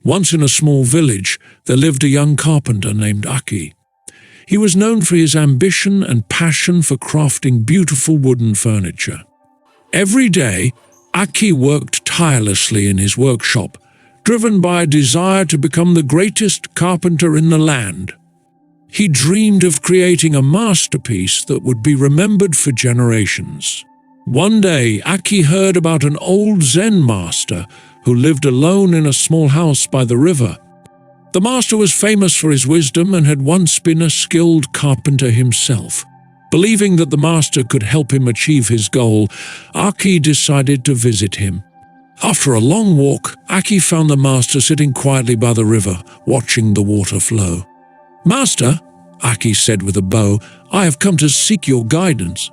Once in a small village, there lived a young carpenter named Aki. He was known for his ambition and passion for crafting beautiful wooden furniture. Every day, Aki worked tirelessly in his workshop, driven by a desire to become the greatest carpenter in the land. He dreamed of creating a masterpiece that would be remembered for generations. One day, Aki heard about an old Zen master who lived alone in a small house by the river. The master was famous for his wisdom and had once been a skilled carpenter himself. Believing that the master could help him achieve his goal, Aki decided to visit him. After a long walk, Aki found the master sitting quietly by the river, watching the water flow. "Master," Aki said with a bow, "I have come to seek your guidance.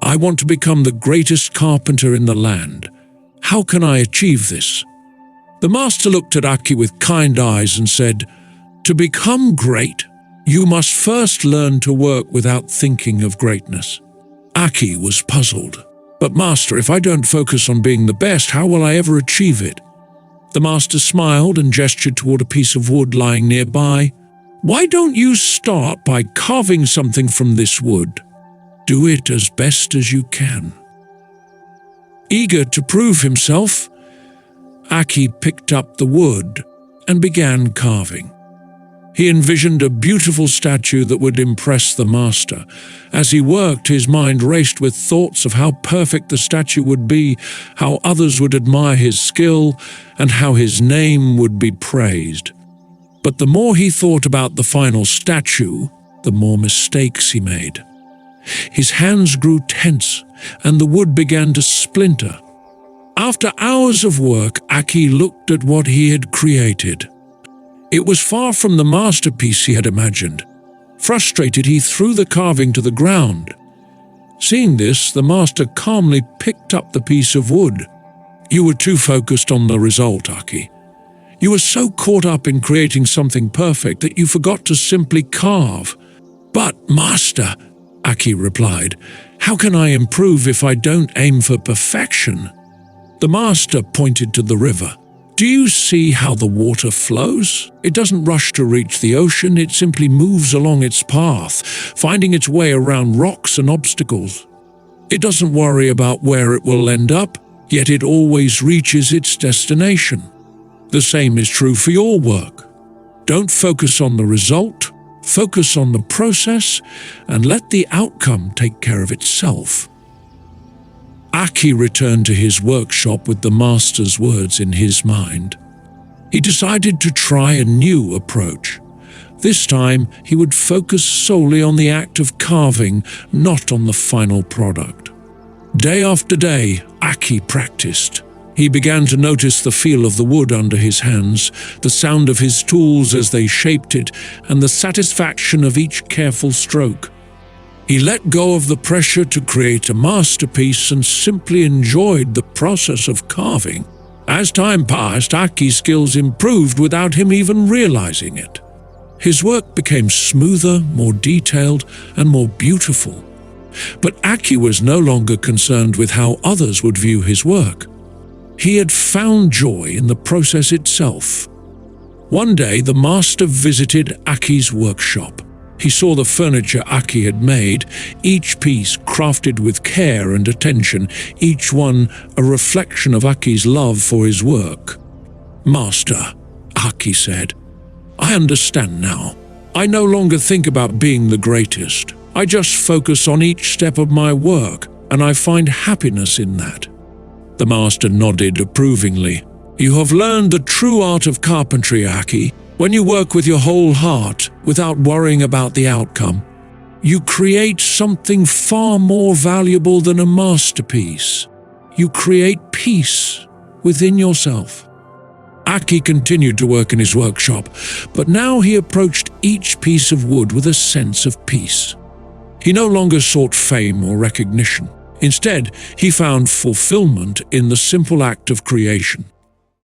I want to become the greatest carpenter in the land. How can I achieve this?" The master looked at Aki with kind eyes and said, "To become great, you must first learn to work without thinking of greatness." Aki was puzzled. "But master, if I don't focus on being the best, how will I ever achieve it?" The master smiled and gestured toward a piece of wood lying nearby. "Why don't you start by carving something from this wood? Do it as best as you can." Eager to prove himself, Aki picked up the wood and began carving. He envisioned a beautiful statue that would impress the master. As he worked, his mind raced with thoughts of how perfect the statue would be, how others would admire his skill, and how his name would be praised. But the more he thought about the final statue, the more mistakes he made. His hands grew tense, and the wood began to splinter. After hours of work, Aki looked at what he had created. It was far from the masterpiece he had imagined. Frustrated, he threw the carving to the ground. Seeing this, the master calmly picked up the piece of wood. "You were too focused on the result, Aki. You were so caught up in creating something perfect that you forgot to simply carve." "But, master," Aki replied, "how can I improve if I don't aim for perfection?" The master pointed to the river. "Do you see how the water flows? It doesn't rush to reach the ocean, it simply moves along its path, finding its way around rocks and obstacles. It doesn't worry about where it will end up, yet it always reaches its destination. The same is true for your work. Don't focus on the result, focus on the process, and let the outcome take care of itself." Aki returned to his workshop with the master's words in his mind. He decided to try a new approach. This time, he would focus solely on the act of carving, not on the final product. Day after day, Aki practiced. He began to notice the feel of the wood under his hands, the sound of his tools as they shaped it, and the satisfaction of each careful stroke. He let go of the pressure to create a masterpiece and simply enjoyed the process of carving. As time passed, Aki's skills improved without him even realizing it. His work became smoother, more detailed, and more beautiful. But Aki was no longer concerned with how others would view his work. He had found joy in the process itself. One day, the master visited Aki's workshop. He saw the furniture Aki had made, each piece crafted with care and attention, each one a reflection of Aki's love for his work. "Master," Aki said, "I understand now. I no longer think about being the greatest. I just focus on each step of my work, and I find happiness in that." The master nodded approvingly. "You have learned the true art of carpentry, Aki. When you work with your whole heart, without worrying about the outcome, you create something far more valuable than a masterpiece. You create peace within yourself." Aki continued to work in his workshop, but now he approached each piece of wood with a sense of peace. He no longer sought fame or recognition. Instead, he found fulfillment in the simple act of creation.